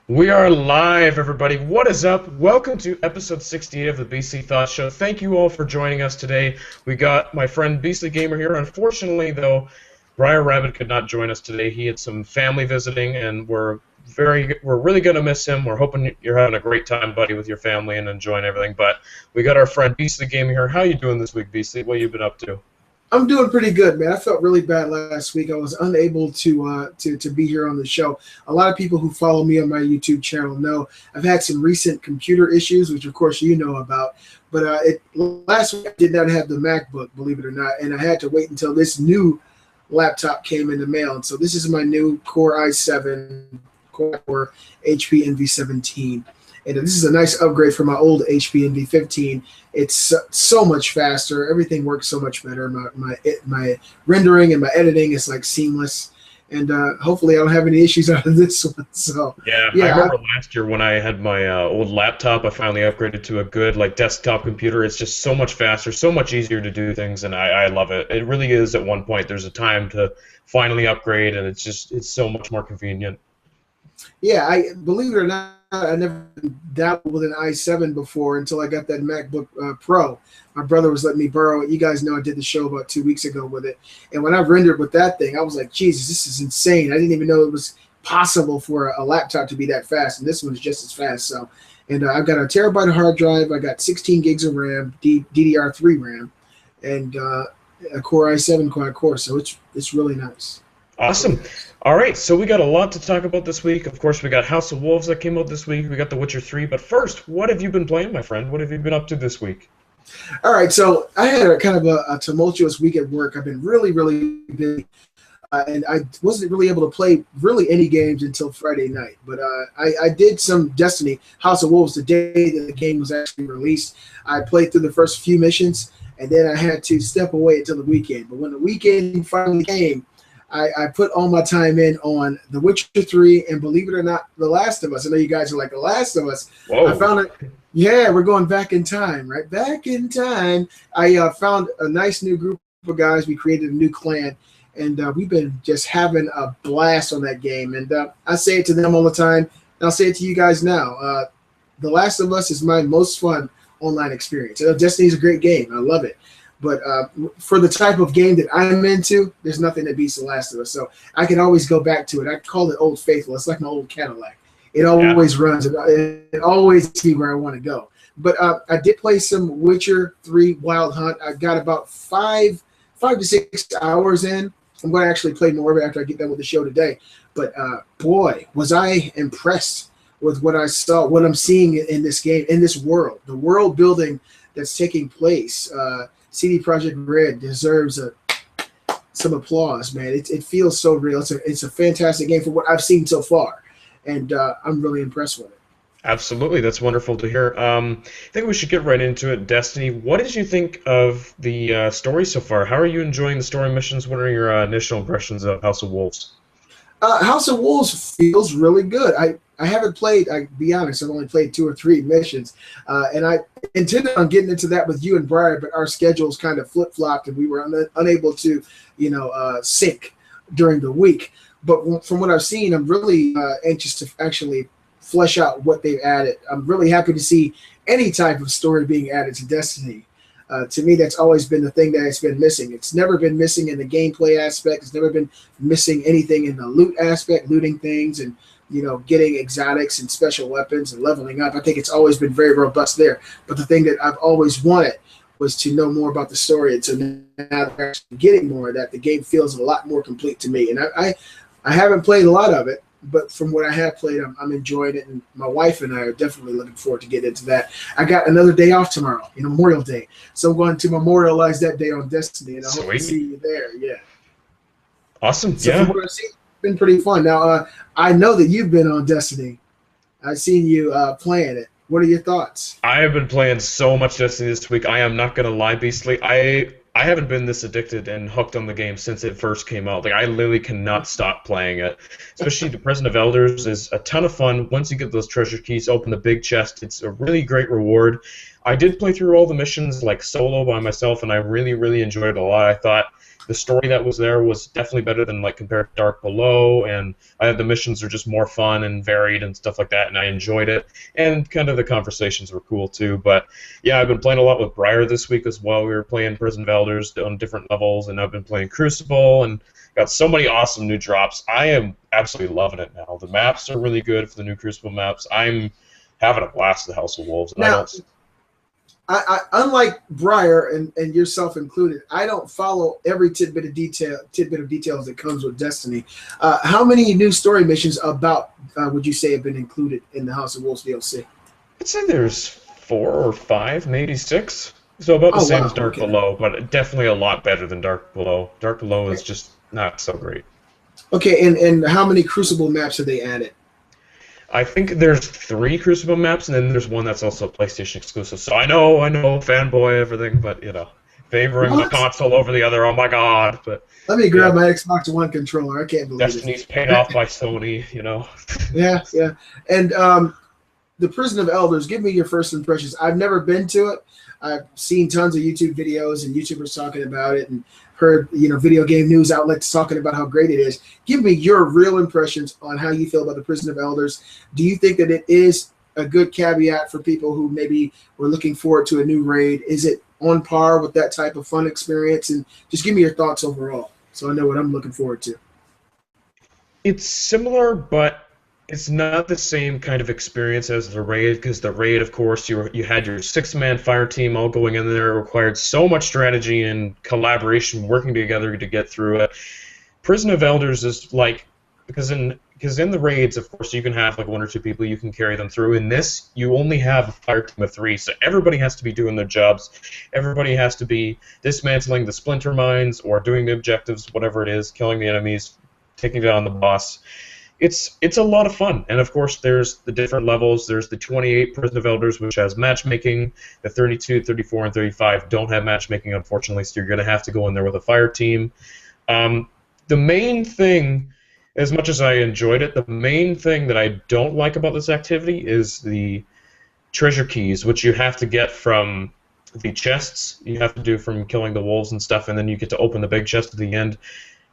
We are live, everybody. What is up? Welcome to episode 68 of the Beastly Thoughts Show. Thank you all for joining us today. We got my friend Beastly Gamer here. Unfortunately, though, Briar Rabbit could not join us today. He had some family visiting, and we're really gonna miss him. We're hoping you're having a great time, buddy, with your family and enjoying everything. But we got our friend Beastly Gamer here. How you doing this week, Beastly? What you been up to? I'm doing pretty good, man. I felt really bad last week. I was unable to be here on the show. A lot of people who follow me on my YouTube channel know I've had some recent computer issues, which of course you know about. But last week I did not have the MacBook, believe it or not, and I had to wait until this new laptop came in the mail. And so this is my new Core i7 Core HP NV17. And this is a nice upgrade from my old HP NV15. It's so much faster. Everything works so much better. My rendering and my editing is like seamless. And hopefully I don't have any issues out of this one. So Yeah, I remember last year when I had my old laptop, I finally upgraded to a good desktop computer. It's just so much faster, so much easier to do things, and I love it. It really is. At one point, there's a time to finally upgrade, and it's so much more convenient. Yeah, I believe it or not, I never dabbled with an i7 before until I got that MacBook Pro. My brother was letting me borrow it. You guys know I did the show about 2 weeks ago with it. And when I rendered with that thing, I was like, Jesus, this is insane. I didn't even know it was possible for a laptop to be that fast. And this one is just as fast. So, and I've got a terabyte of hard drive. I got 16 gigs of RAM, DDR3 RAM, and a Core i7 quad core. So it's really nice. Awesome. All right, so we got a lot to talk about this week. Of course, we got House of Wolves that came out this week. We got The Witcher 3. But first, what have you been playing, my friend? What have you been up to this week? All right, so I had a kind of a tumultuous week at work. I've been really, really busy, and I wasn't really able to play really any games until Friday night. But I did some Destiny, House of Wolves, the day that the game was actually released. I played through the first few missions, and then I had to step away until the weekend. But when the weekend finally came, I put all my time in on The Witcher 3 and, believe it or not, The Last of Us. I know you guys are like, The Last of Us. Whoa. I found it. Yeah, we're going back in time, right? Back in time. I found a nice new group of guys. We created a new clan, and we've been just having a blast on that game. And I say it to them all the time, and I'll say it to you guys now. The Last of Us is my most fun online experience. Destiny's a great game. I love it. But for the type of game that I'm into, there's nothing that beats The Last of Us. So I can always go back to it. I call it Old Faithful. It's like my old Cadillac. It always runs. It always takes me where I want to go. But I did play some Witcher 3 Wild Hunt. I got about five to 6 hours in. I'm going to actually play more of it after I get done with the show today. But boy, was I impressed with what I saw, what I'm seeing in this game, in this world. The world building that's taking place. CD Projekt Red deserves some applause, man. It feels so real. It's a fantastic game for what I've seen so far, and I'm really impressed with it. Absolutely, that's wonderful to hear. I think we should get right into it. Destiny, what did you think of the story so far? How are you enjoying the story missions? What are your initial impressions of House of Wolves? House of Wolves feels really good. I haven't played, I'll be honest, I've only played 2 or 3 missions. And I intended on getting into that with you and Briar, but our schedules kind of flip-flopped and we were unable to, sync during the week. But from what I've seen, I'm really anxious to actually flesh out what they've added. I'm really happy to see any type of story being added to Destiny. To me, that's always been the thing that has been missing. It's never been missing in the gameplay aspect. It's never been missing anything in the loot aspect, looting things and, getting exotics and special weapons and leveling up. I think it's always been very robust there. But the thing that I've always wanted was to know more about the story. And so now they're actually getting more of that. The game feels a lot more complete to me. And I haven't played a lot of it, but from what I have played, I'm enjoying it, and my wife and I are definitely looking forward to getting into that. I got another day off tomorrow, Memorial Day, so I'm going to memorialize that day on Destiny, and I hope to see you there. Yeah. Awesome. So yeah. from what I've seen, it's been pretty fun. Now, I know that you've been on Destiny. I've seen you playing it. What are your thoughts? I have been playing so much Destiny this week. I am not going to lie, Beastly. I haven't been this addicted and hooked on the game since it first came out. I literally cannot stop playing it. Especially the Prison of Elders is a ton of fun. Once you get those treasure keys, open the big chest, it's a really great reward. I did play through all the missions solo by myself, and I really, really enjoyed it a lot. I thought the story that was there was definitely better than like compared to Dark Below, and the missions are just more fun and varied and stuff like that, and I enjoyed it. And kind of the conversations were cool too. But yeah, I've been playing a lot with Briar this week as well. We were playing Prison of Elders on different levels, and I've been playing Crucible and got so many awesome new drops. I am absolutely loving it now. The maps are really good for the new Crucible maps. I'm having a blast with the House of Wolves. And Now, I unlike Briar and yourself included, I don't follow every tidbit of details that comes with Destiny. How many new story missions about would you say have been included in the House of Wolves DLC? I'd say there's 4 or 5, maybe 6. So about the same as Dark Below, but definitely a lot better than Dark Below. Dark Below is just not so great. Okay, and how many Crucible maps have they added? I think there's 3 Crucible maps, and then there's one that's also PlayStation exclusive. So I know, fanboy everything, but favoring the console over the other. Oh my god! But let me grab my Xbox One controller. I can't believe Destiny's paid off by Sony. Yeah. And the Prison of Elders. Give me your first impressions. I've never been to it. I've seen tons of YouTube videos and YouTubers talking about it, and heard video game news outlets talking about how great it is. Give me your real impressions on how you feel about the Prison of Elders. Do you think that it is a good caveat for people who maybe were looking forward to a new raid? Is it on par with that type of fun experience? And just give me your thoughts overall, so I know what I'm looking forward to. It's similar, but it's not the same kind of experience as the raid, because the raid, of course, you had your 6-man fire team all going in there. It required so much strategy and collaboration, working together to get through it. Prison of Elders is like, because in the raids, of course, you can have like 1 or 2 people, you can carry them through. In this, you only have a fire team of 3, so everybody has to be doing their jobs. Everybody has to be dismantling the splinter mines or doing the objectives, whatever it is, killing the enemies, taking down the boss. It's a lot of fun, and of course there's the different levels. There's the 28 Prison of Elders, which has matchmaking. The 32, 34, and 35 don't have matchmaking, unfortunately, so you're going to have to go in there with a fire team. The main thing, as much as I enjoyed it, the main thing that I don't like about this activity is the treasure keys, which you have to get from the chests. You have to do from killing the wolves and stuff, and then you get to open the big chest at the end.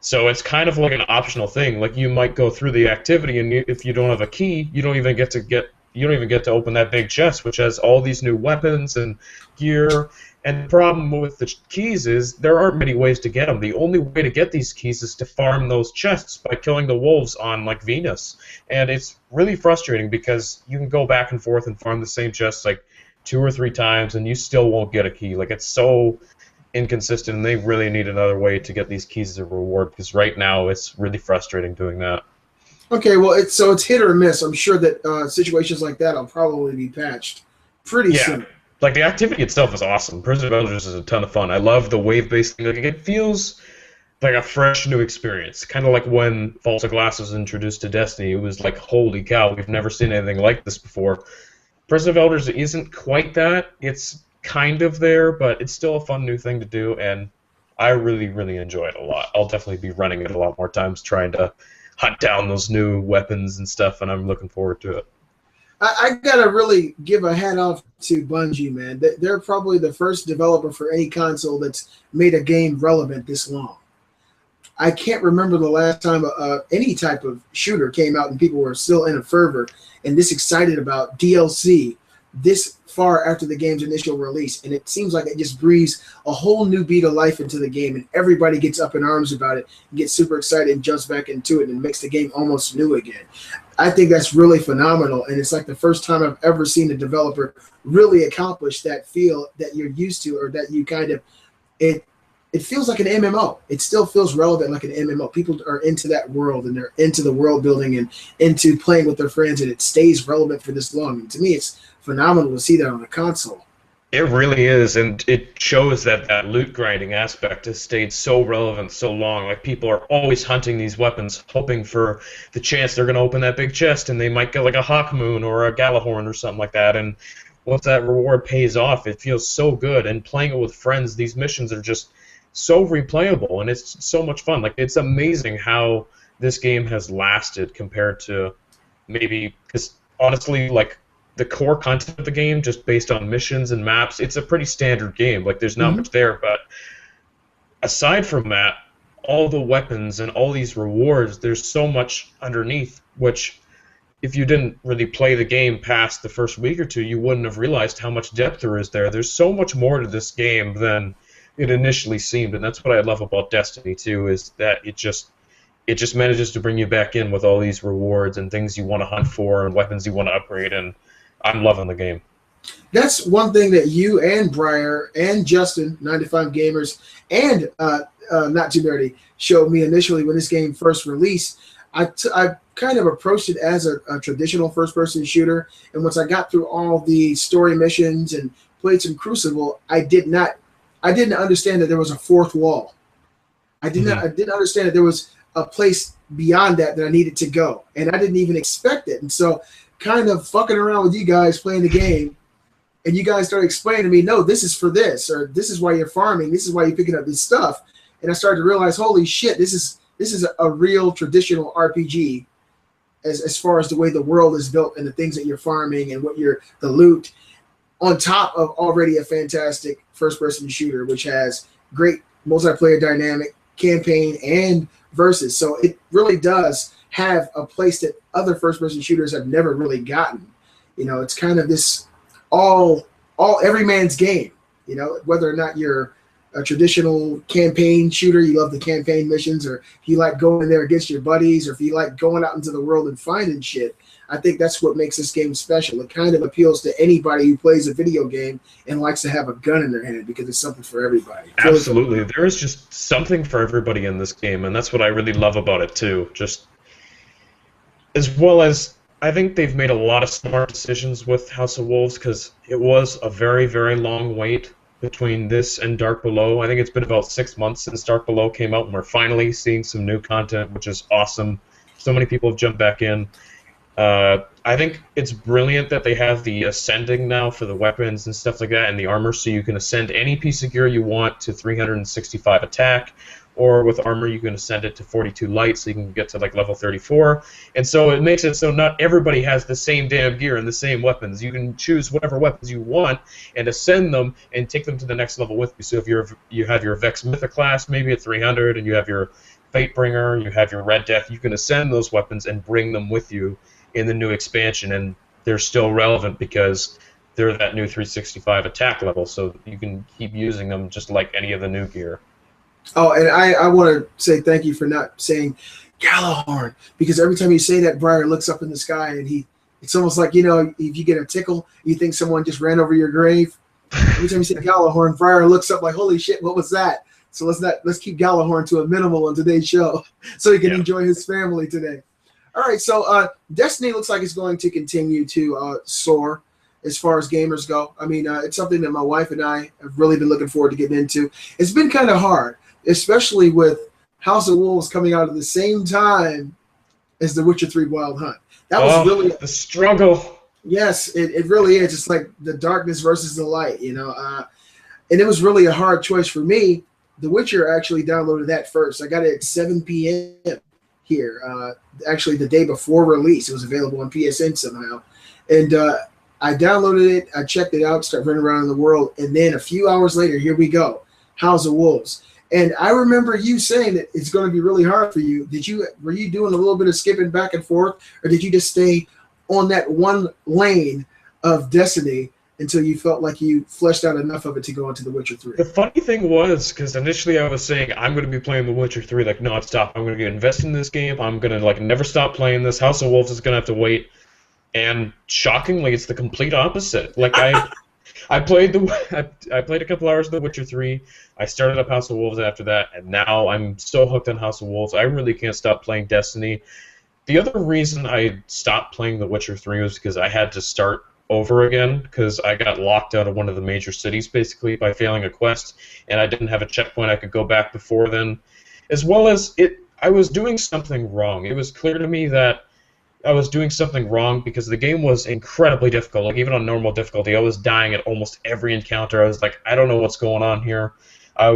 So it's kind of like an optional thing. Like you might go through the activity, and if you don't have a key, you don't even get to open that big chest, which has all these new weapons and gear. And the problem with the keys is there aren't many ways to get them. The only way to get these keys is to farm those chests by killing the wolves on like Venus, and it's really frustrating because you can go back and forth and farm the same chests like 2 or 3 times, and you still won't get a key. Like it's so inconsistent, and they really need another way to get these keys as a reward, because right now it's really frustrating doing that. Okay, well, it's hit or miss. I'm sure that situations like that will probably be patched pretty soon. Like the activity itself is awesome. Prison of Elders is a ton of fun. I love the wave-based thing. Like, it feels like a fresh new experience, kind of like when False Glass was introduced to Destiny. It was like, holy cow, we've never seen anything like this before. Prison of Elders isn't quite that. It's kind of there, but it's still a fun new thing to do, and I really, really enjoy it a lot. I'll definitely be running it a lot more times, trying to hunt down those new weapons and stuff, and I'm looking forward to it. I gotta really give a hat off to Bungie, man. They're probably the first developer for any console that's made a game relevant this long. I can't remember the last time any type of shooter came out and people were still in a fervor and this excited about DLC this far after the game's initial release, and it seems like it just breathes a whole new beat of life into the game, and everybody gets up in arms about it and gets super excited and jumps back into it and makes the game almost new again. I think that's really phenomenal, and it's like the first time I've ever seen a developer really accomplish that feel that you're used to, or that you kind of it feels like an MMO. It still feels relevant like an MMO. People are into that world, and they're into the world building and into playing with their friends, and it stays relevant for this long. And to me, it's phenomenal to see that on a console. It really is, and it shows that loot grinding aspect has stayed so relevant so long. Like, people are always hunting these weapons, hoping for the chance they're going to open that big chest, and they might get like a Hawk Moon or a Galahorn or something like that. And once that reward pays off, it feels so good. And playing it with friends, these missions are just so replayable, and it's so much fun. Like, it's amazing how this game has lasted compared to maybe, because honestly, like, the core content of the game, just based on missions and maps, it's a pretty standard game. Like, there's not much there, but aside from that, all the weapons and all these rewards, there's so much underneath, which if you didn't really play the game past the first week or two, you wouldn't have realized how much depth there is there. There's so much more to this game than it initially seemed, and that's what I love about Destiny 2, is that it just manages to bring you back in with all these rewards and things you want to hunt for and weapons you want to upgrade, and I'm loving the game. That's one thing that you and Briar and Justin, 95 Gamers, and Not Too Nerdy showed me initially when this game first released. I kind of approached it as a traditional first-person shooter, and once I got through all the story missions and played some Crucible, I didn't understand that there was a fourth wall. I didn't understand that there was a place beyond that I needed to go, and I didn't even expect it. And so, kind of fucking around with you guys playing the game, and you guys started explaining to me, no, this is for this, or this is why you're farming, this is why you're picking up this stuff, and I started to realize, holy shit, this is a real traditional RPG, as far as the way the world is built and the things that you're farming and the loot, on top of already a fantastic first-person shooter, which has great multiplayer dynamic, campaign, and versus. So it really does have a place that other first-person shooters have never really gotten. It's kind of this all every man's game. Whether or not you're a traditional campaign shooter, you love the campaign missions, or if you like going there against your buddies, or if you like going out into the world and finding shit. I think that's what makes this game special. It kind of appeals to anybody who plays a video game and likes to have a gun in their hand, because it's something for everybody. Absolutely. There is just something for everybody in this game, and that's what I really love about it, too. Just as well as I think they've made a lot of smart decisions with House of Wolves, because it was a very, very long wait between this and Dark Below. I think it's been about 6 months since Dark Below came out, and we're finally seeing some new content, which is awesome. So many people have jumped back in. I think it's brilliant that they have the ascending now for the weapons and stuff like that, and the armor, so you can ascend any piece of gear you want to 365 attack, or with armor you can ascend it to 42 light, so you can get to like level 34. And so it makes it so not everybody has the same damn gear and the same weapons. You can choose whatever weapons you want and ascend them and take them to the next level with you. So if you have your Vex Mythic class maybe at 300, and you have your Fatebringer, you have your Red Death, you can ascend those weapons and bring them with you in the new expansion, and they're still relevant because they're that new 365 attack level, so you can keep using them just like any of the new gear. Oh, and I want to say thank you for not saying Gallahorn, because every time you say that, Briar looks up in the sky, and it's almost like, if you get a tickle, you think someone just ran over your grave. Every time you say Gallahorn, Briar looks up like, holy shit, what was that? So let's keep Gallahorn to a minimal on today's show, so he can enjoy his family today. All right, so Destiny looks like it's going to continue to soar as far as gamers go. I mean, it's something that my wife and I have really been looking forward to getting into. It's been kind of hard, especially with House of Wolves coming out at the same time as The Witcher 3 Wild Hunt. That was really the struggle. Yes, it really is. It's like the darkness versus the light, and it was really a hard choice for me. The Witcher actually downloaded that first. I got it at 7 p.m. here. Actually, the day before release, it was available on PSN somehow, and I downloaded it. I checked it out, started running around in the world, and then a few hours later, here we go, House of Wolves. And I remember you saying that it's going to be really hard for you. Were you doing a little bit of skipping back and forth, or did you just stay on that one lane of Destiny until you felt like you fleshed out enough of it to go into The Witcher 3? The funny thing was, because initially I was saying, I'm going to be playing The Witcher 3 like nonstop. I'm going to get invested in this game. I'm going to never stop playing this. House of Wolves is going to have to wait. And shockingly, it's the complete opposite. Like I played a couple hours of The Witcher 3. I started up House of Wolves after that, and now I'm so hooked on House of Wolves. I really can't stop playing Destiny. The other reason I stopped playing The Witcher 3 was because I had to start over again, because I got locked out of one of the major cities basically by failing a quest, and I didn't have a checkpoint I could go back before then. As well as I was doing something wrong. It was clear to me that I was doing something wrong because the game was incredibly difficult. Like, even on normal difficulty, I was dying at almost every encounter. I was like, I don't know what's going on here. I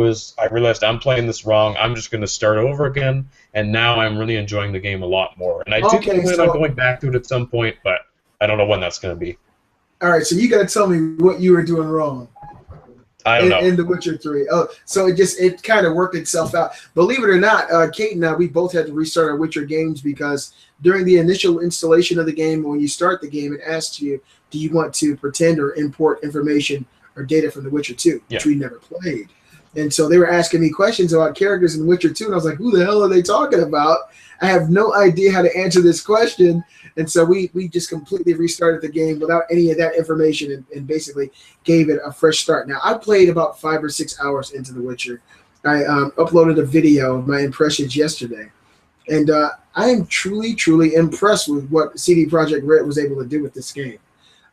realized I'm playing this wrong. I'm just going to start over again, and now I'm really enjoying the game a lot more. And I do plan on going back to it at some point, but I don't know when that's going to be. All right, so you got to tell me what you were doing wrong. I don't know. in The Witcher 3. Oh, so it kind of worked itself out. Believe it or not, Kate and I, we both had to restart our Witcher games because during the initial installation of the game, when you start the game, it asks you, do you want to pretend or import information or data from The Witcher 2, which we never played. And so they were asking me questions about characters in The Witcher 2, and I was like, who the hell are they talking about? I have no idea how to answer this question. And so we just completely restarted the game without any of that information and basically gave it a fresh start. Now, I played about 5 or 6 hours into The Witcher. I uploaded a video of my impressions yesterday. And I am truly, truly impressed with what CD Projekt Red was able to do with this game.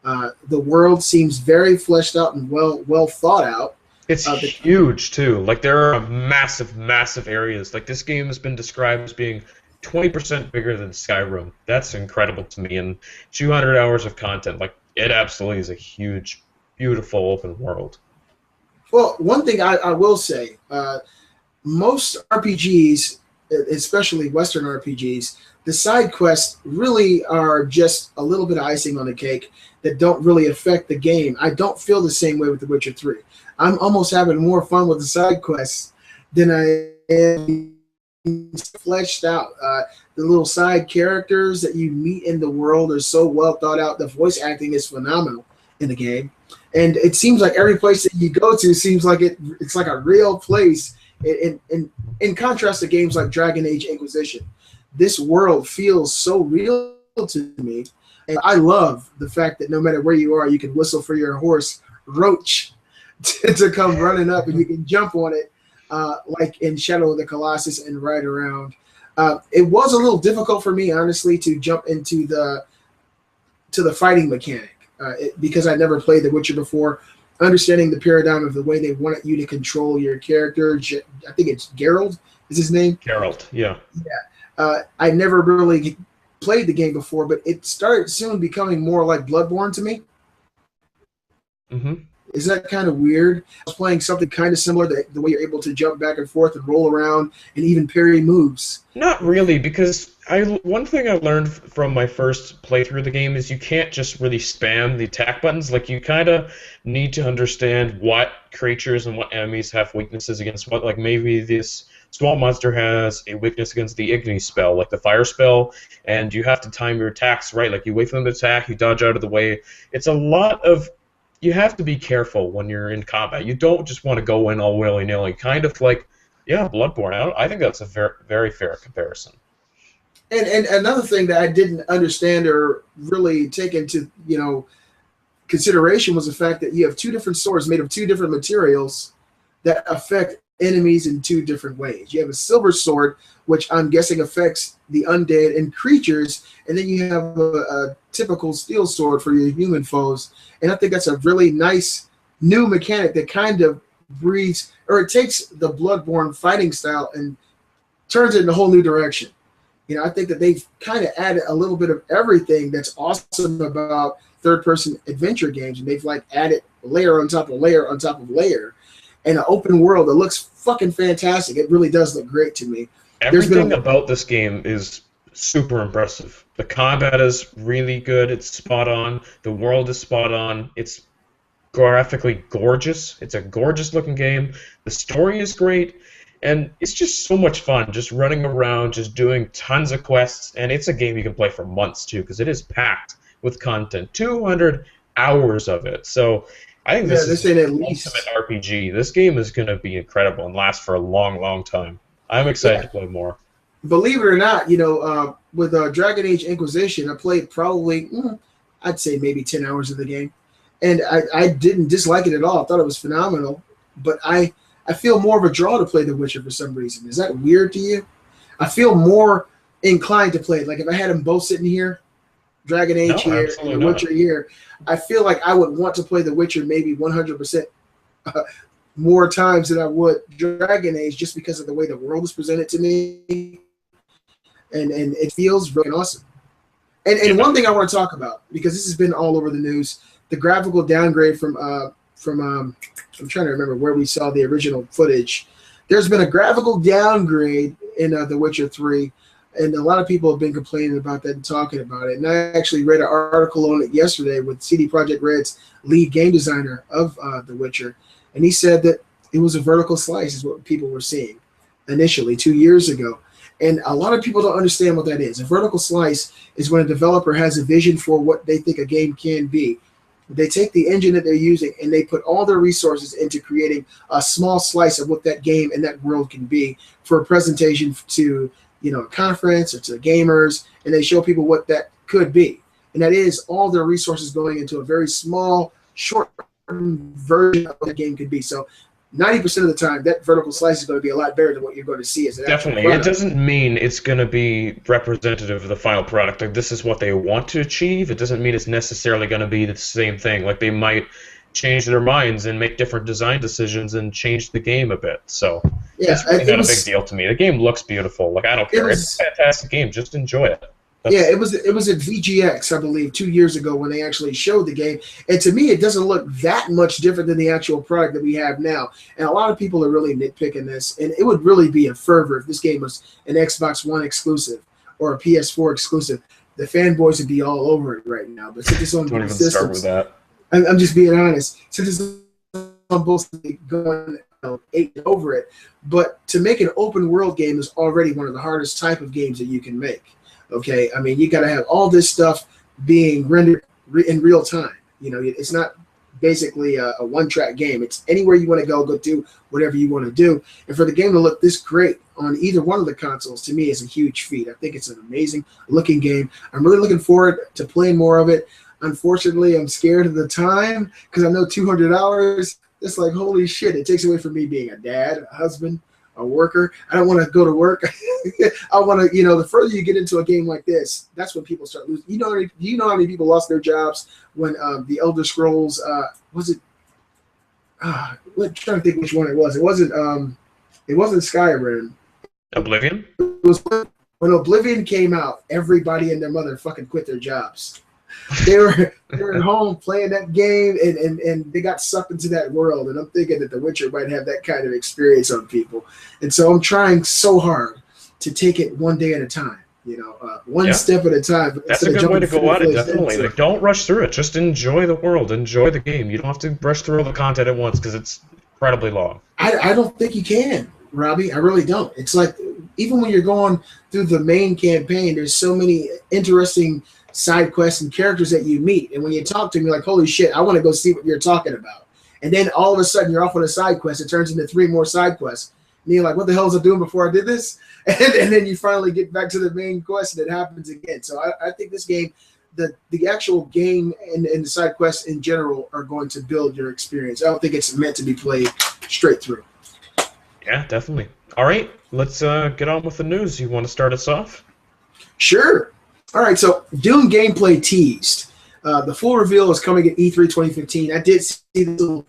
The world seems very fleshed out and well thought out. It's huge, too. Like, there are massive, massive areas. Like, this game has been described as being 20% bigger than Skyrim. That's incredible to me. And 200 hours of content. Like, it absolutely is a huge, beautiful open world. Well, one thing I will say, most RPGs, especially Western RPGs, the side quests really are just a little bit of icing on the cake that don't really affect the game. I don't feel the same way with The Witcher 3. I'm almost having more fun with the side quests than I am fleshed out. The little side characters that you meet in the world are so well thought out. The voice acting is phenomenal in the game. And it seems like every place that you go to seems like it's like a real place. In contrast to games like Dragon Age Inquisition, this world feels so real to me. And I love the fact that no matter where you are, you can whistle for your horse, Roach, to come running up, and you can jump on it like in Shadow of the Colossus and ride around. It was a little difficult for me, honestly, to jump into the fighting mechanic because I never played The Witcher before. Understanding the paradigm of the way they wanted you to control your character. I think it's Geralt is his name. Geralt, yeah. Yeah. I never really played the game before, but it started soon becoming more like Bloodborne to me. Mm-hmm. Is that kind of weird? I was playing something kind of similar, the way you're able to jump back and forth and roll around and even parry moves. Not really, because one thing I learned from my first playthrough of the game is you can't just really spam the attack buttons. Like, you kind of need to understand what creatures and what enemies have weaknesses against what. Like, maybe this small monster has a weakness against the Igni spell, like the fire spell, and you have to time your attacks right. Like, you wait for them to attack, you dodge out of the way. It's a lot of... You have to be careful when you're in combat. You don't just want to go in all willy-nilly. Kind of like, yeah, Bloodborne. I think that's a very, very fair comparison. And another thing that I didn't understand or really take into consideration was the fact that you have 2 different swords made of 2 different materials that affect enemies in 2 different ways. You have a silver sword, which I'm guessing affects the undead and creatures, and then you have a typical steel sword for your human foes. And I think that's a really nice new mechanic that kind of breeds, or it takes the Bloodborne fighting style and turns it in a whole new direction. I think that they've kind of added a little bit of everything that's awesome about third-person adventure games, and they've like added layer on top of layer on top of layer. And an open world that looks fucking fantastic. It really does look great to me. Everything about this game is super impressive. The combat is really good. It's spot on. The world is spot on. It's graphically gorgeous. It's a gorgeous looking game. The story is great. And it's just so much fun just running around, just doing tons of quests. And it's a game you can play for months, too, because it is packed with content. 200 hours of it. So I think this is the ultimate RPG. This game is going to be incredible and last for a long, long time. I'm excited to play more. Believe it or not, with Dragon Age Inquisition, I played probably, I'd say maybe 10 hours of the game. And I didn't dislike it at all. I thought it was phenomenal. But I feel more of a draw to play The Witcher for some reason. Is that weird to you? I feel more inclined to play it. Like if I had them both sitting here, Dragon Age here and The Witcher here, I feel like I would want to play The Witcher maybe 100% more times than I would Dragon Age, just because of the way the world is presented to me, and it feels really awesome. And one thing I want to talk about, because this has been all over the news, the graphical downgrade from I'm trying to remember where we saw the original footage. There's been a graphical downgrade in The Witcher 3. And a lot of people have been complaining about that and talking about it. And I actually read an article on it yesterday with CD Projekt Red's lead game designer of The Witcher. and he said that it was a vertical slice is what people were seeing initially 2 years ago. And a lot of people don't understand what that is. A vertical slice is when a developer has a vision for what they think a game can be. They take the engine that they're using and they put all their resources into creating a small slice of what that game and that world can be for a presentation to, a conference or to gamers, and they show people what that could be. And that is all their resources going into a very small, short version of what that game could be. So 90% of the time, that vertical slice is going to be a lot better than what you're going to see as an Definitely. It doesn't mean it's going to be representative of the final product. Like, this is what they want to achieve. It doesn't mean it's necessarily going to be the same thing. Like, they might change their minds and make different design decisions and change the game a bit. So it's really not a big deal to me. The game looks beautiful. Like, I don't care. It's a fantastic game. Just enjoy it. It was at VGX, I believe, 2 years ago when they actually showed the game. And to me, it doesn't look that much different than the actual product that we have now. And a lot of people are really nitpicking this. And it would really be a fervor if this game was an Xbox One exclusive or a PS4 exclusive. The fanboys would be all over it right now. But since it's on both systems, start with that. I'm just being honest. Since it's on both, going 8 over it. But to make an open world game is already one of the hardest type of games that you can make. Okay, I mean, you got to have all this stuff being rendered in real time. It's not basically a one-track game. It's anywhere you want to go do whatever you want to do. And for the game to look this great on either one of the consoles, to me, is a huge feat. I think it's an amazing-looking game. I'm really looking forward to playing more of it. Unfortunately, I'm scared of the time because I know 200 hours. It's like, holy shit, it takes away from me being a dad, a husband, a worker. I don't want to go to work. I want to, the further you get into a game like this, that's when people start losing. Do you know how many people lost their jobs when the Elder Scrolls, was it? I'm trying to think which one it was. It wasn't Skyrim. Oblivion? It was when Oblivion came out, everybody and their mother fucking quit their jobs. They were at home playing that game, and they got sucked into that world. And I'm thinking that The Witcher might have that kind of experience on people. And so I'm trying so hard to take it one day at a time, one step at a time. But that's a good way to go at it, definitely. Like, don't rush through it. Just enjoy the world. Enjoy the game. You don't have to rush through all the content at once because it's incredibly long. I don't think you can, Robbie. I really don't. It's like, even when you're going through the main campaign, there's so many interesting side quests and characters that you meet, and when you talk to me, like, holy shit, I want to go see what you're talking about. And then all of a sudden you're off on a side quest. It turns into 3 more side quests, and you're like, what the hell was I doing before I did this? And then you finally get back to the main quest, and it happens again. So I think this game, the actual game and the side quests in general are going to build your experience. I don't think it's meant to be played straight through. Yeah, definitely. All right, let's get on with the news. You want to start us off? Sure. All right, so Doom gameplay teased. The full reveal is coming at E3 2015. I did see the little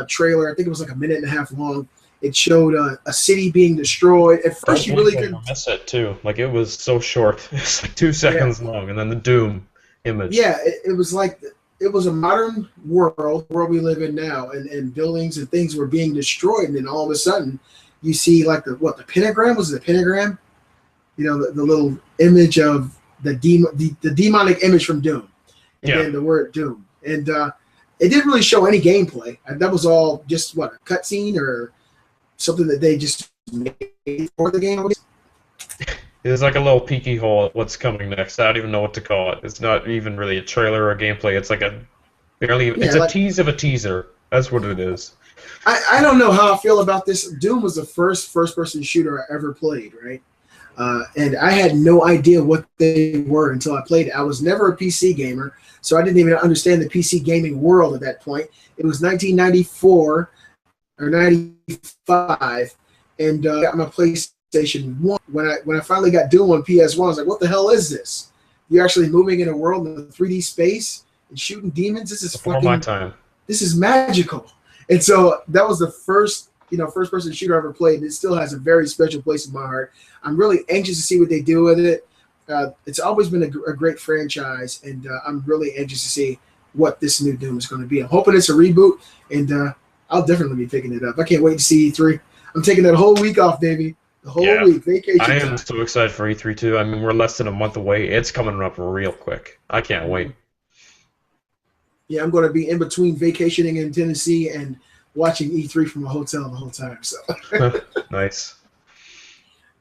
trailer. I think it was like a minute and a half long. It showed a city being destroyed. At first, you really couldn't miss it too. Like, it was so short. It's like 2 seconds long, and then the Doom image. Yeah, it was like it was a modern world where we live in now, and buildings and things were being destroyed. And then all of a sudden, you see like the pentagram? Was it the pentagram? The little image of the demonic image from Doom, and then the word Doom, and it didn't really show any gameplay. That was all just a cutscene or something that they just made for the game. It's like a little peeky hole at what's coming next. I don't even know what to call it. It's not even really a trailer or gameplay. It's like a tease of a teaser. That's what it is. I don't know how I feel about this. Doom was the first-person shooter I ever played, right? And I had no idea what they were until I played it. I was never a PC gamer, so I didn't even understand the PC gaming world at that point. It was 1994 or 95, and I got my PlayStation 1. When I finally got Doom on PS1, I was like, what the hell is this? You're actually moving in a world in a 3D space and shooting demons? This is before my time. This is magical. And so that was the first first-person shooter I ever played. It still has a very special place in my heart. I'm really anxious to see what they do with it. It's always been a great franchise, and I'm really anxious to see what this new Doom is going to be. I'm hoping it's a reboot, and I'll definitely be picking it up. I can't wait to see E3. I'm taking that whole week off, baby. The whole week, vacation time. I am so excited for E3 too. I mean, we're less than a month away. It's coming up real quick. I can't wait. Yeah, I'm going to be in between vacationing in Tennessee and watching E3 from a hotel the whole time. So Nice.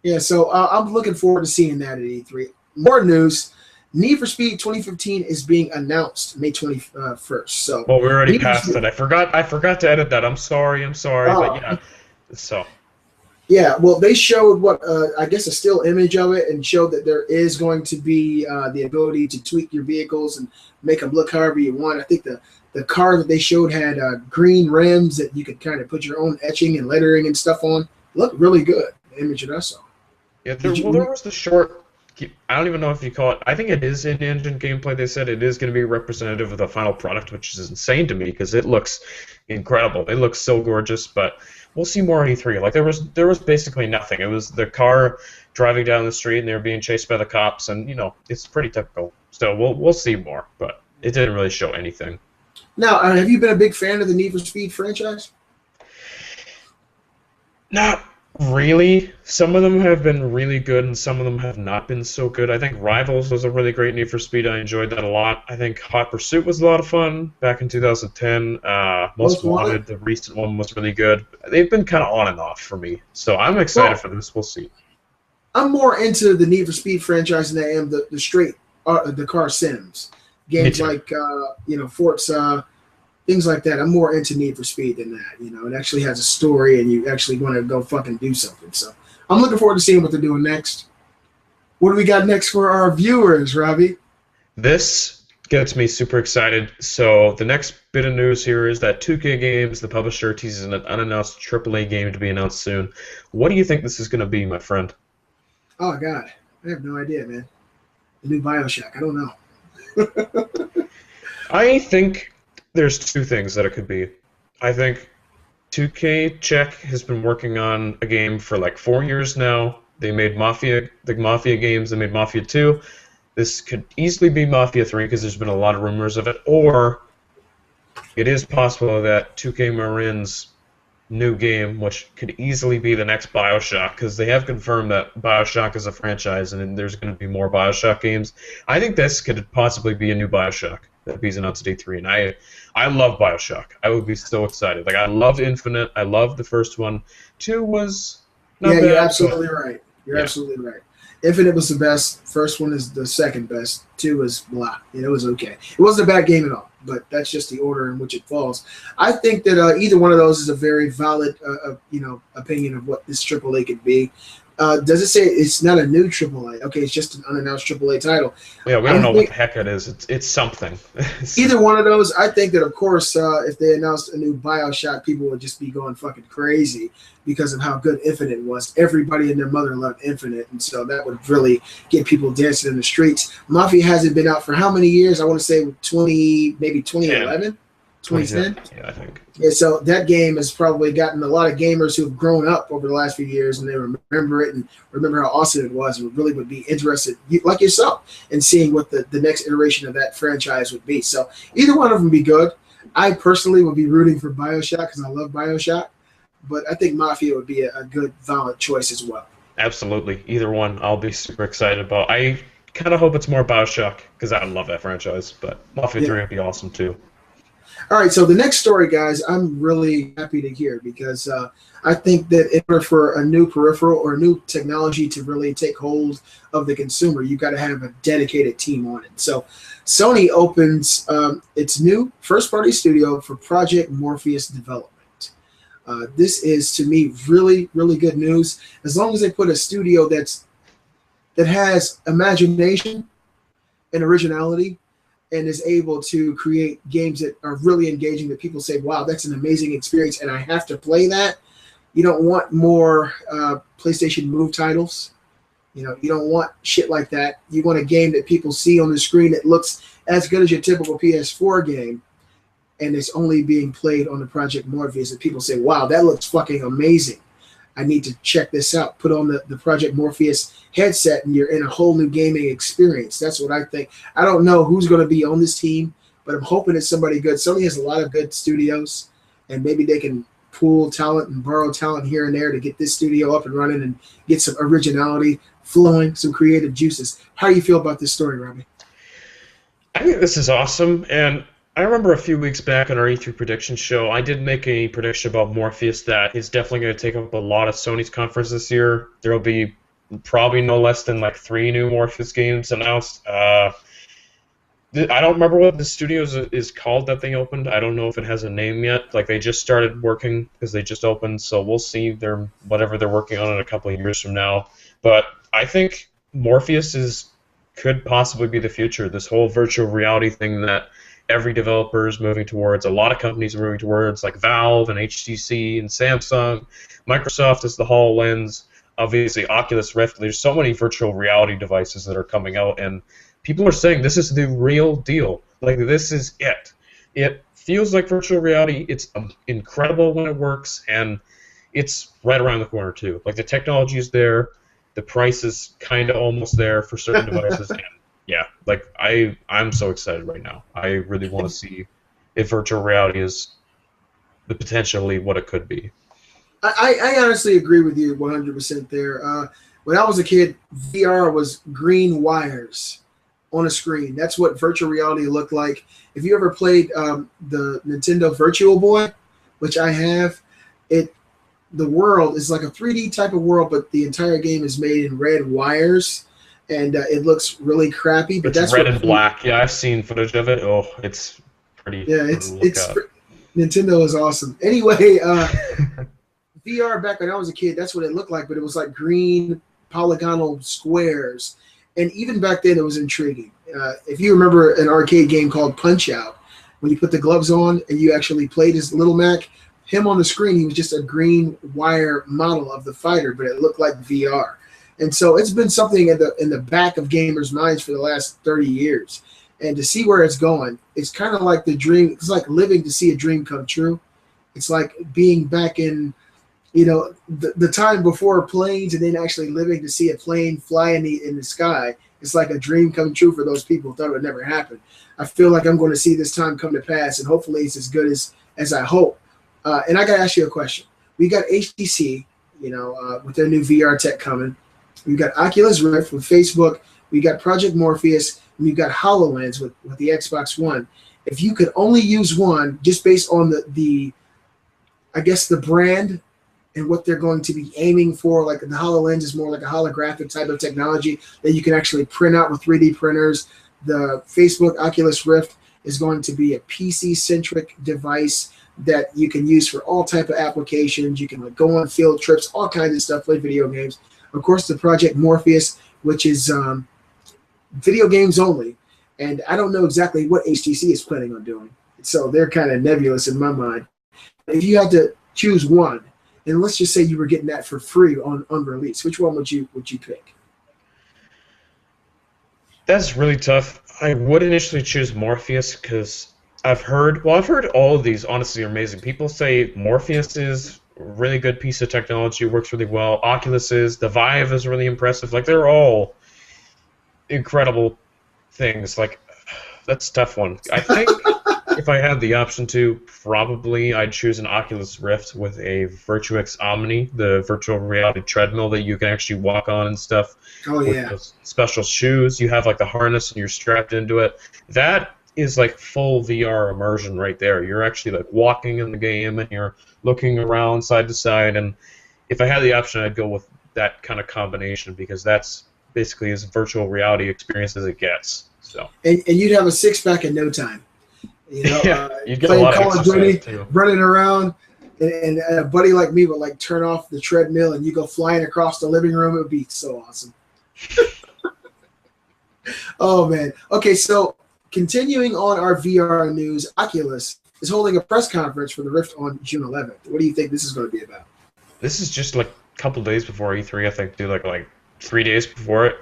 yeah, so I'm looking forward to seeing that at E3. More news. Need for Speed 2015 is being announced May 21st. So Well, we already Need for passed Speed, it. I forgot to edit that. I'm sorry, but yeah. So yeah, well, they showed what I guess a still image of it, and showed that there is going to be the ability to tweak your vehicles and make them look however you want. I think the car that they showed had green rims that you could kind of put your own etching and lettering and stuff on. Looked really good. The image that I saw. yeah, there was the short. I don't even know if you call it. I think it is in-engine gameplay. They said it is going to be representative of the final product, which is insane to me because it looks incredible. It looks so gorgeous, but we'll see more at E3. Like there was basically nothing. It was the car driving down the street and they were being chased by the cops, and it's pretty typical. So we'll see more, but it didn't really show anything. Now, have you been a big fan of the Need for Speed franchise? Not really. Some of them have been really good, and some of them have not been so good. I think Rivals was a really great Need for Speed. I enjoyed that a lot. I think Hot Pursuit was a lot of fun back in 2010. Most Wanted, the recent one, was really good. They've been kind of on and off for me, so I'm excited for this. We'll see. I'm more into the Need for Speed franchise than I am the straight the car sims games like Forza. Things like that. I'm more into Need for Speed than that. It actually has a story, and you actually want to go fucking do something. So I'm looking forward to seeing what they're doing next. What do we got next for our viewers, Robbie? This gets me super excited. So the next bit of news here is that 2K Games, the publisher, teases an unannounced AAA game to be announced soon. What do you think this is going to be, my friend? Oh, God. I have no idea, man. The new Bioshock. I don't know. I think there's two things that it could be. I think 2K Czech has been working on a game for like 4 years now. They made the Mafia games. They made Mafia 2. This could easily be Mafia 3 because there's been a lot of rumors of it. Or it is possible that 2K Marin's new game, which could easily be the next Bioshock, because they have confirmed that Bioshock is a franchise and there's going to be more Bioshock games. I think this could possibly be a new Bioshock that be announced at E3, and I love Bioshock. I would be so excited. Like, I love Infinite. I love the first one. 2 was not bad. You're absolutely right. You're absolutely right. Infinite was the best. First one is the second best. 2 was blah. It was okay. It wasn't a bad game at all, but that's just the order in which it falls. I think that either one of those is a very valid, opinion of what this AAA could be. Does it say it's not a new AAA? Okay, it's just an unannounced AAA title. Yeah, we don't know what the heck it is. It's something. Either one of those, I think that, of course, if they announced a new Bioshock, people would just be going fucking crazy because of how good Infinite was. Everybody and their mother loved Infinite, and so that would really get people dancing in the streets. Mafia hasn't been out for how many years? I want to say maybe 2011? 2010? Yeah, I think. Yeah, so that game has probably gotten a lot of gamers who have grown up over the last few years, and they remember it and remember how awesome it was, and really would be interested, like yourself, in seeing what the next iteration of that franchise would be. So either one of them would be good. I personally would be rooting for Bioshock because I love Bioshock, but I think Mafia would be a good, valid choice as well. Absolutely. Either one I'll be super excited about. I kind of hope it's more Bioshock because I love that franchise, but Mafia 3 would be awesome too. All right, so the next story, guys, I'm really happy to hear because I think that in order for a new peripheral or a new technology to really take hold of the consumer, you've got to have a dedicated team on it. So Sony opens its new first-party studio for Project Morpheus development. This is, to me, really, really good news. As long as they put a studio that has imagination and originality, and is able to create games that are really engaging, that people say, wow, that's an amazing experience, and I have to play that. You don't want more PlayStation Move titles. You don't want shit like that. You want a game that people see on the screen that looks as good as your typical PS4 game, and it's only being played on the Project Morpheus, and people say, wow, that looks fucking amazing. I need to check this out. Put on the Project Morpheus headset, and you're in a whole new gaming experience. That's what I think. I don't know who's going to be on this team, but I'm hoping it's somebody good. Sony has a lot of good studios, and maybe they can pool talent and borrow talent here and there to get this studio up and running and get some originality flowing, some creative juices. How do you feel about this story, Robbie? I think this is awesome, and I remember a few weeks back on our E3 prediction show, I did make a prediction about Morpheus that is definitely going to take up a lot of Sony's conference this year. There will be probably no less than like 3 new Morpheus games announced. I don't remember what the studio is called that they opened. I don't know if it has a name yet. Like they just started working because they just opened, so we'll see whatever they're working on in a couple of years from now. But I think Morpheus could possibly be the future. This whole virtual reality thing that every developer is moving towards, a lot of companies are moving towards, like Valve and HTC and Samsung. Microsoft is the HoloLens. Obviously, Oculus Rift. There's so many virtual reality devices that are coming out, and people are saying this is the real deal. Like, this is it. It feels like virtual reality. It's incredible when it works, and it's right around the corner, too. Like, the technology is there. The price is kind of almost there for certain devices. And, yeah, like, I'm so excited right now. I really want to see if virtual reality is potentially what it could be. I honestly agree with you 100% there. When I was a kid, VR was green wires on a screen. That's what virtual reality looked like. If you ever played the Nintendo Virtual Boy, which I have, the world is like a 3D type of world, but the entire game is made in red wires, and it looks really crappy. But it's red and black. Yeah, I've seen footage of it. Oh, it's pretty. Yeah, Nintendo is awesome. Anyway, VR back when I was a kid, that's what it looked like, but it was like green polygonal squares. And even back then, it was intriguing. If you remember an arcade game called Punch-Out, when you put the gloves on and you actually played as Little Mac, him on the screen, he was just a green wire model of the fighter, but it looked like VR. And so it's been something in the back of gamers' minds for the last 30 years. And to see where it's going, it's kind of like the dream. It's like living to see a dream come true. It's like being back in, the time before planes, and then actually living to see a plane fly in the sky. It's like a dream come true for those people who thought it would never happen. I feel like I'm going to see this time come to pass, and hopefully it's as good as I hope. And I got to ask you a question. We got HTC, with their new VR tech coming. We got Oculus Rift with Facebook. We got Project Morpheus, and we've got HoloLens with the Xbox One. If you could only use one, just based on the brand and what they're going to be aiming for, like the HoloLens is more like a holographic type of technology that you can actually print out with 3D printers. The Facebook Oculus Rift is going to be a PC-centric device that you can use for all type of applications. You can go on field trips, all kinds of stuff, play video games. Of course, the Project Morpheus, which is video games only. And I don't know exactly what HTC is planning on doing. So they're kind of nebulous in my mind. If you had to choose one, and let's just say you were getting that for free on release, which one would you pick? That's really tough. I would initially choose Morpheus because I've heard all of these honestly are amazing. People say Morpheus is a really good piece of technology, works really well. Oculus is, the Vive is really impressive. Like, they're all incredible things. Like, that's a tough one. I think if I had the option to, probably I'd choose an Oculus Rift with a Virtuix Omni, the virtual reality treadmill that you can actually walk on and stuff. Oh, yeah. With those special shoes. You have, like, the harness and you're strapped into it. That is like full VR immersion right there. You're actually like walking in the game and you're looking around side to side. And if I had the option, I'd go with that kind of combination because that's basically as virtual reality experience as it gets. So. And you'd have a six-pack in no time. Yeah, you'd get playing a lot Call of Duty, too. running around, and a buddy like me would like turn off the treadmill and you go flying across the living room. It would be so awesome. Oh man. Okay, so continuing on our VR news, Oculus is holding a press conference for the Rift on June 11th. What do you think this is going to be about? This is just like a couple days before E3, I think, like 3 days before it.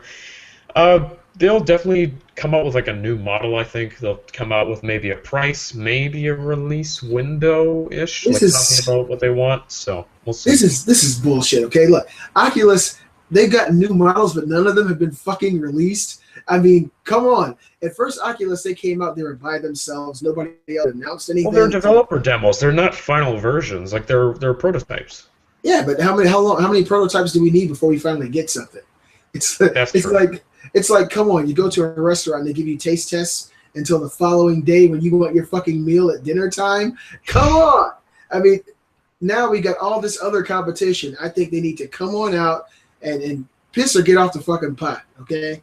They'll definitely come out with like a new model, I think. They'll come out with maybe a price, maybe a release window-ish, talking about what they want, so we'll see. This is bullshit, okay? Look, Oculus, they've got new models, but none of them have been fucking released. I mean, come on. At first, Oculus, they came out, they were by themselves. Nobody else announced anything. Well, they're developer demos. They're not final versions. Like, they're prototypes. Yeah, but how many prototypes do we need before we finally get something? It's true. like, come on, you go to a restaurant and they give you taste tests, until the following day when you want your fucking meal at dinner time? Come on. I mean, now we got all this other competition. I think they need to come on out and piss or get off the fucking pot, okay?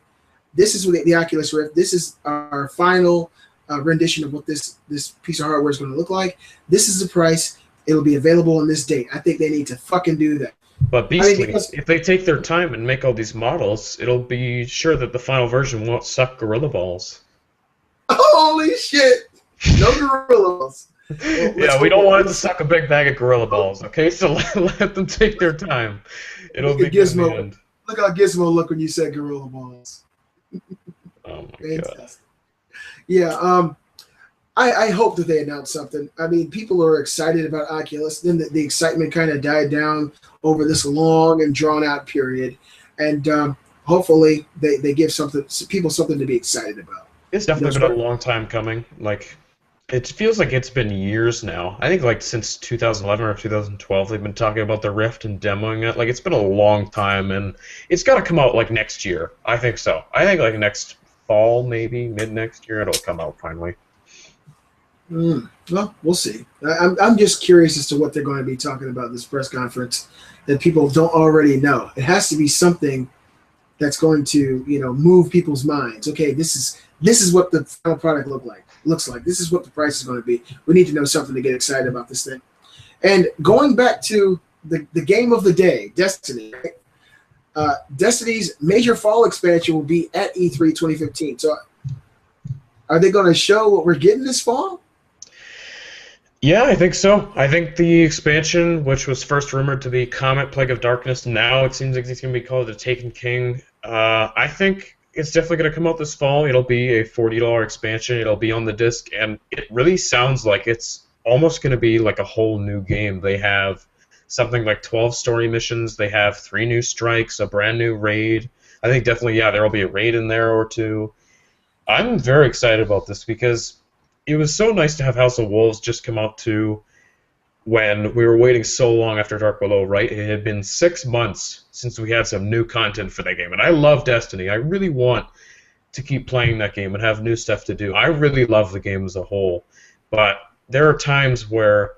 This is what the Oculus Rift. This is our final rendition of what this piece of hardware is going to look like. This is the price. It'll be available on this date. I think they need to fucking do that. But Beastly, if they take their time and make all these models, it'll be sure that the final version won't suck Gorilla Balls. Holy shit! No Gorilla Balls. Well, yeah, we don't want it to suck a big bag of Gorilla Balls, okay? So let them take their time. It'll be good in the end. Look how Gizmo looked when you said Gorilla Balls. Oh my god. Yeah, I hope that they announce something. I mean, people are excited about Oculus. Then the excitement kind of died down over this long and drawn out period, and hopefully they give people something to be excited about. It's definitely been a long time coming. Like, it feels like it's been years now. I think like since 2011 or 2012 they've been talking about the Rift and demoing it. Like, it's been a long time, and it's got to come out like next year. I think so. I think like next fall, maybe mid next year, it'll come out finally. Well, we'll see. I'm just curious as to what they're going to be talking about this press conference that people don't already know. It has to be something that's going to, move people's minds. Okay, this is what the final product looks like. This is what the price is going to be. We need to know something to get excited about this thing. And going back to the game of the day, Destiny. Right? Destiny's major fall expansion will be at E3 2015. So, are they going to show what we're getting this fall? Yeah, I think so. I think the expansion, which was first rumored to be Comet Plague of Darkness, now it seems like it's going to be called the Taken King. I think it's definitely going to come out this fall. It'll be a $40 expansion. It'll be on the disc, and it really sounds like it's almost going to be like a whole new game. They have something like 12 story missions. They have 3 new strikes, a brand new raid. I think definitely, yeah, there will be a raid in there or two. I'm very excited about this because it was so nice to have House of Wolves just come out too when we were waiting so long after Dark Below, right? It had been 6 months since we had some new content for that game. And I love Destiny. I really want to keep playing that game and have new stuff to do. I really love the game as a whole. But there are times where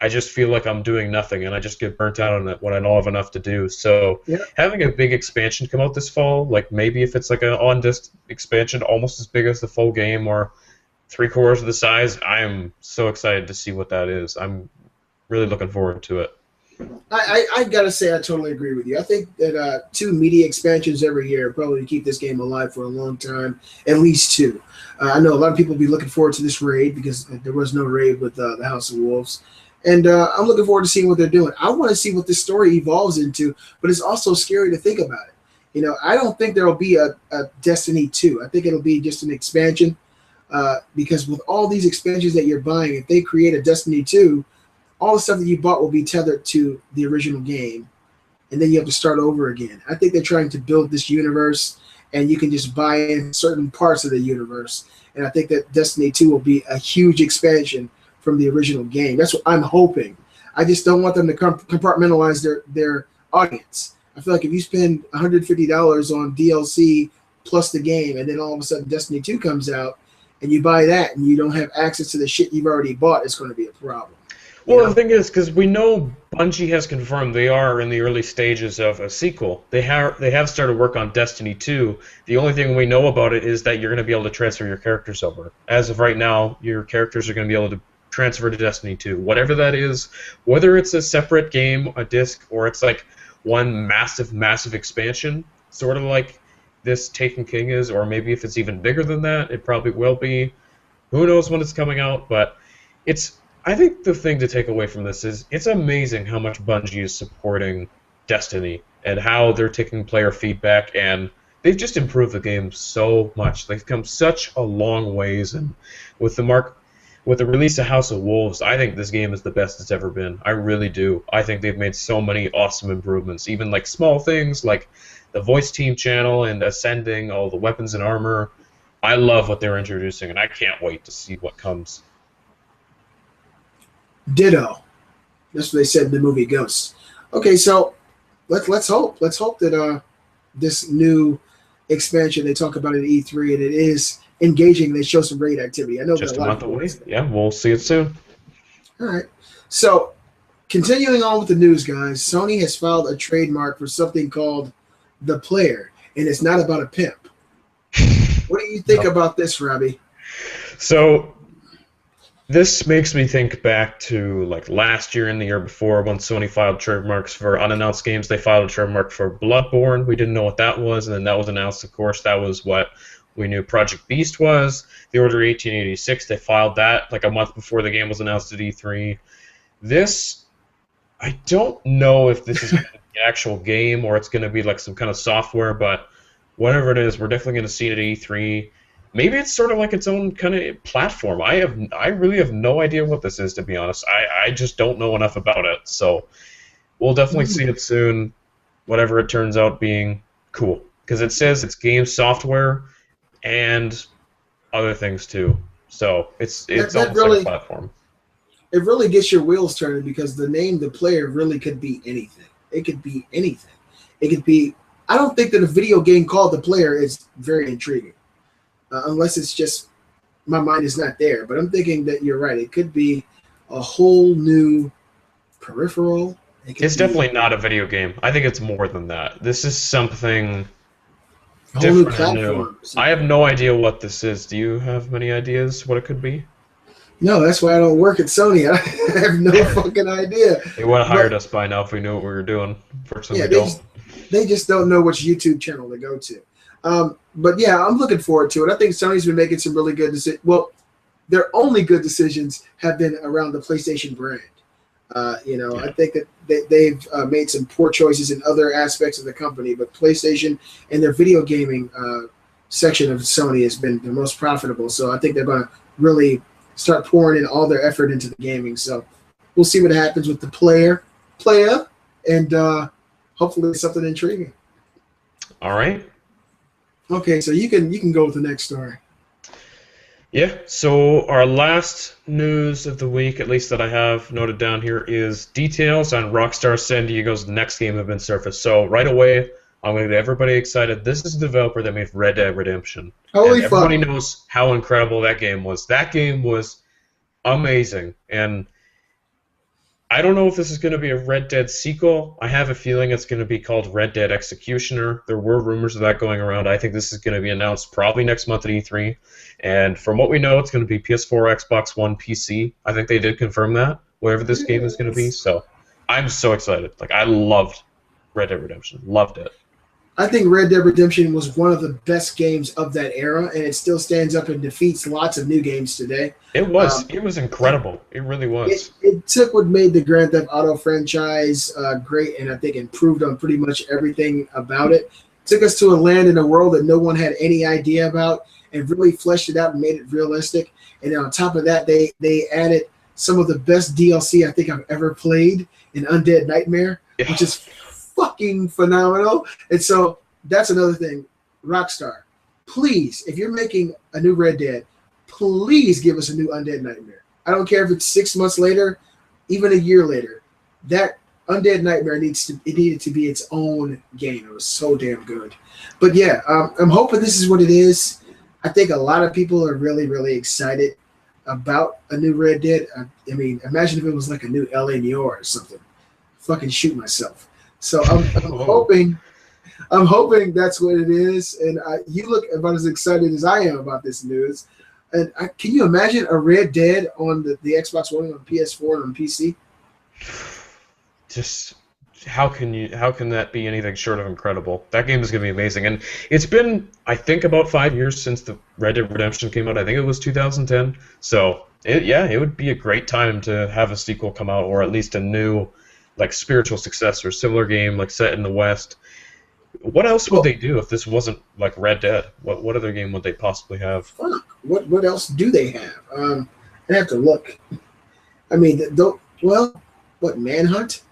I just feel like I'm doing nothing and I just get burnt out on it when I don't have enough to do. So having a big expansion come out this fall, like maybe if it's like an on-disc expansion almost as big as the full game or 3/4 of the size, I am so excited to see what that is. I'm really looking forward to it. I gotta say I totally agree with you. I think that 2 media expansions every year probably keep this game alive for a long time, at least 2. I know a lot of people will be looking forward to this raid because there was no raid with the House of Wolves. And I'm looking forward to seeing what they're doing. I want to see what this story evolves into, but it's also scary to think about it. I don't think there will be a Destiny 2. I think it'll be just an expansion. Because with all these expansions that you're buying, if they create a Destiny 2, all the stuff that you bought will be tethered to the original game, and then you have to start over again. I think they're trying to build this universe, and you can just buy in certain parts of the universe. And I think that Destiny 2 will be a huge expansion from the original game. That's what I'm hoping. I just don't want them to compartmentalize their audience. I feel like if you spend $150 on DLC plus the game, and then all of a sudden Destiny 2 comes out, and you buy that and you don't have access to the shit you've already bought, it's going to be a problem. Well, the thing is, because we know Bungie has confirmed they are in the early stages of a sequel. They have started work on Destiny 2. The only thing we know about it is that you're going to be able to transfer your characters over. As of right now, your characters are going to be able to transfer to Destiny 2. Whatever that is, whether it's a separate game, a disc, or it's like one massive, massive expansion, sort of like this Taken King is, or maybe if it's even bigger than that, it probably will be. Who knows when it's coming out, but I think the thing to take away from this is it's amazing how much Bungie is supporting Destiny and how they're taking player feedback, and they've just improved the game so much. They've come such a long ways, and with the release of House of Wolves, I think this game is the best it's ever been. I really do. I think they've made so many awesome improvements, even like small things like the voice team channel and ascending all the weapons and armor. I love what they're introducing, and I can't wait to see what comes. Ditto. That's what they said in the movie Ghost. Okay, so let's hope that this new expansion they talk about at E3, and it is engaging. They show some raid activity. I know Just that a a lot month of people. away. Yeah, we'll see it soon. All right. So, continuing on with the news, guys, Sony has filed a trademark for something called the player, and it's not about a pimp. What do you think about this, Robbie? So this makes me think back to like last year and the year before when Sony filed trademarks for unannounced games. They filed a trademark for Bloodborne. We didn't know what that was, and then that was announced. Of course, that was what we knew Project Beast was. The Order 1886. They filed that like a month before the game was announced at E3. This, I don't know if this is going to be the actual game or it's going to be like some kind of software, but whatever it is, we're definitely going to see it at E3. Maybe it's sort of like its own kind of platform. I really have no idea what this is, to be honest. I just don't know enough about it. So we'll definitely see it soon, whatever it turns out being. Cool. Because it says it's game software and other things too. So it's almost like a platform. It really gets your wheels turning because the name the player really could be anything. It could be anything. It could be. I don't think that a video game called the player is very intriguing. Unless it's just my mind is not there. But I'm thinking that you're right. It could be a whole new peripheral. It's definitely not a video game. I think it's more than that. This is something a whole new different and new. I have no idea what this is. Do you have many ideas what it could be? No, that's why I don't work at Sony. I have no fucking idea. They would have hired us by now if we knew what we were doing. Fortunately, yeah, we don't. They just don't know which YouTube channel to go to. But yeah, I'm looking forward to it. I think Sony's been making some really good decisions. Well, their only good decisions have been around the PlayStation brand. I think that they've made some poor choices in other aspects of the company, but PlayStation and their video gaming section of Sony has been the most profitable. So I think they're going to really start pouring in all their effort into the gaming. So we'll see what happens with the player, and hopefully something intriguing. All right. Okay, so you can go with the next story. Yeah, so our last news of the week, at least that I have noted down here, is details on Rockstar San Diego's next game have been surfaced. So right away, I'm going to get everybody excited. This is the developer that made Red Dead Redemption. Holy fuck. Everybody knows how incredible that game was. That game was amazing, and I don't know if this is going to be a Red Dead sequel. I have a feeling it's going to be called Red Dead Executioner. There were rumors of that going around. I think this is going to be announced probably next month at E3. And from what we know, it's going to be PS4, Xbox One, PC. I think they did confirm that, whatever this game is going to be. So I'm so excited. Like, I loved Red Dead Redemption. Loved it. I think Red Dead Redemption was one of the best games of that era, and it still stands up and defeats lots of new games today. It was. It was incredible. It really was. It took what made the Grand Theft Auto franchise great, and I think improved on pretty much everything about it. Took us to a land and a world that no one had any idea about, and really fleshed it out and made it realistic. And on top of that, they added some of the best DLC I think I've ever played in Undead Nightmare, which is fucking phenomenal. And so that's another thing. Rockstar, please, if you're making a new Red Dead, please give us a new Undead Nightmare. I don't care if it's 6 months later, even a year later. That Undead Nightmare needed to be its own game. It was so damn good. But yeah, I'm hoping this is what it is. I think a lot of people are really, really excited about a new Red Dead. I mean, imagine if it was like a new LA Noire or something. Fucking shoot myself. So I'm hoping that's what it is. And you look about as excited as I am about this news. And can you imagine a Red Dead on the Xbox One, on PS4, and on PC? Just how can that be anything short of incredible? That game is going to be amazing. And it's been, I think, about 5 years since the Red Dead Redemption came out. I think it was 2010. So it would be a great time to have a sequel come out, or at least a new, like, spiritual successor, similar game, like, set in the West. What else would they do if this wasn't like Red Dead? What other game would they possibly have? Fuck. What else do they have? I have to look. I mean, what, Manhunt?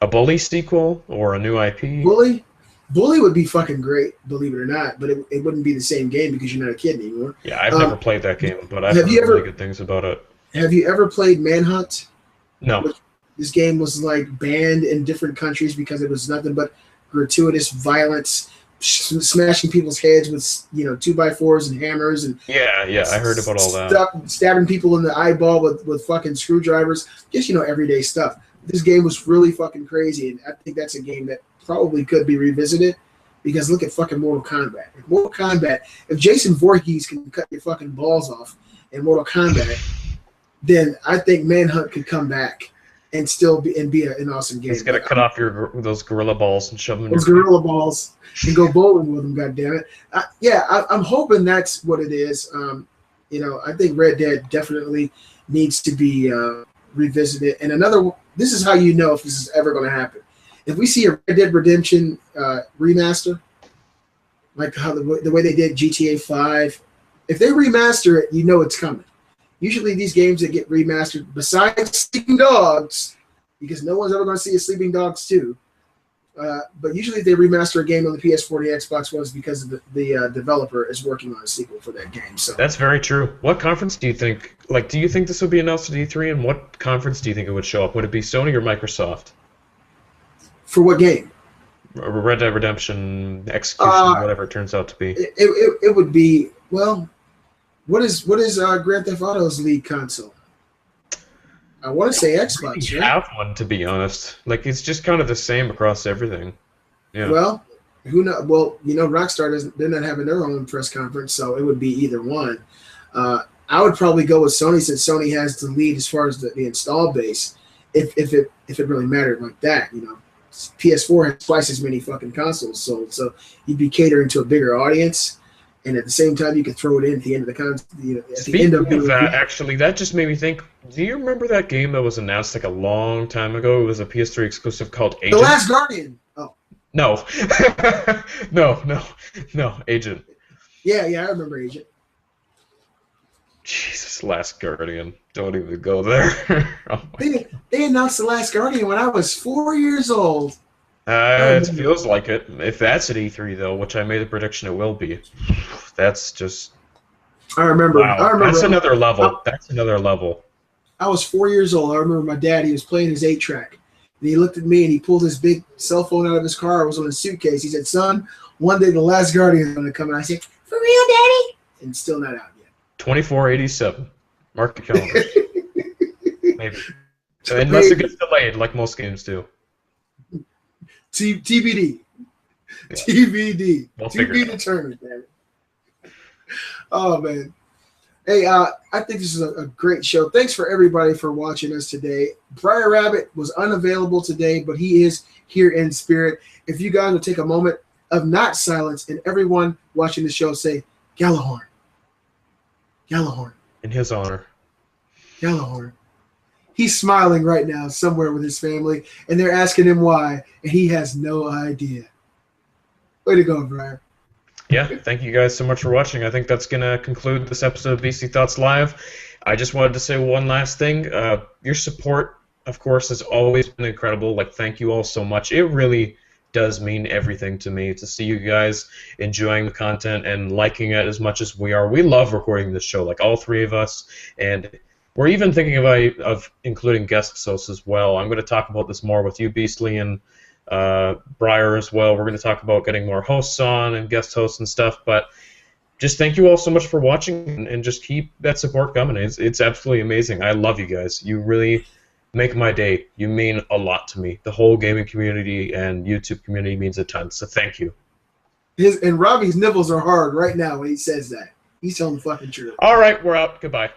A Bully sequel or a new IP? Bully would be fucking great, believe it or not, but it wouldn't be the same game because you're not a kid anymore. Yeah, I've never played that game, but I've heard really good things about it. Have you ever played Manhunt? No. This game was like banned in different countries because it was nothing but gratuitous violence smashing people's heads with 2x4s and hammers and Yeah, I heard about all that. Stabbing people in the eyeball with fucking screwdrivers. Just everyday stuff. This game was really fucking crazy, and I think that's a game that probably could be revisited. Because look at fucking Mortal Kombat. If Jason Voorhees can cut your fucking balls off in Mortal Kombat, then I think Manhunt could come back and still be an awesome game. He's gonna cut off those gorilla balls and shove them in those gorilla balls and go bowling with them. God damn it! I'm hoping that's what it is. I think Red Dead definitely needs to be revisited. And this is how you know if this is ever going to happen. If we see a Red Dead Redemption remaster, like how the way they did GTA 5, if they remaster it, you know it's coming. Usually these games that get remastered, besides Sleeping Dogs, because no one's ever going to see a Sleeping Dogs 2, but usually if they remaster a game on the PS4 and the Xbox One, it's because of the developer is working on a sequel for that game. So that's very true. What conference do you think? Like, do you think this would be announced at E3, and what conference do you think it would show up? Would it be Sony or Microsoft? For what game? Red Dead Redemption Execution, whatever it turns out to be. It would be, well, what is Grand Theft Auto's lead console? I want to say Xbox. I have one, to be honest. Like, it's just kind of the same across everything. Yeah. Well, who knows? Well, Rockstar they're not having their own press conference, so it would be either one. I would probably go with Sony since Sony has the lead as far as the install base. If it really mattered like that, PS4 has twice as many fucking consoles sold, so you'd be catering to a bigger audience, and at the same time you could throw it in at the end of the Speaking of that, actually, that just made me think. Do you remember that game that was announced like a long time ago? It was a PS3 exclusive called Agent. The Last Guardian. Oh. No. no, Agent. Yeah, I remember Agent. Jesus, Last Guardian. Don't even go there. Oh they announced The Last Guardian when I was 4 years old. It feels like it. If that's at E3, though, which I made a prediction it will be, that's just... I remember. That's another level. That's another level. I was 4 years old. I remember my dad, he was playing his 8-track. And he looked at me and he pulled his big cell phone out of his car. It was on his suitcase. He said, "Son, one day The Last Guardian is going to come." And I said, "For real, Daddy?" And it's still not out yet. 2487. Mark the calendar. Maybe. Unless it gets delayed, like most games do. TBD. Yeah. TBD. We'll to be determined, man. Oh, man. Hey, I think this is a great show. Thanks for everybody for watching us today. Briar Rabbit was unavailable today, but he is here in spirit. If you guys will take a moment of not silence and everyone watching the show say, "Gallahorn. Gallahorn." In his honor. Gallahorn. He's smiling right now somewhere with his family, and they're asking him why, and he has no idea. Way to go, Briar. Yeah, thank you guys so much for watching. I think that's going to conclude this episode of BC Thoughts Live. I just wanted to say one last thing. Your support, of course, has always been incredible. Like, thank you all so much. It really does mean everything to me to see you guys enjoying the content and liking it as much as we are. We love recording this show, like all three of us, and we're even thinking of including guest hosts as well. I'm going to talk about this more with you, Beastly, and Briar as well. We're going to talk about getting more hosts on and guest hosts and stuff, but just thank you all so much for watching, and just keep that support coming. It's absolutely amazing. I love you guys. You really make my day. You mean a lot to me. The whole gaming community and YouTube community means a ton, so thank you. And Robbie's nipples are hard right now when he says that. He's telling the fucking truth. All right, we're out. Goodbye.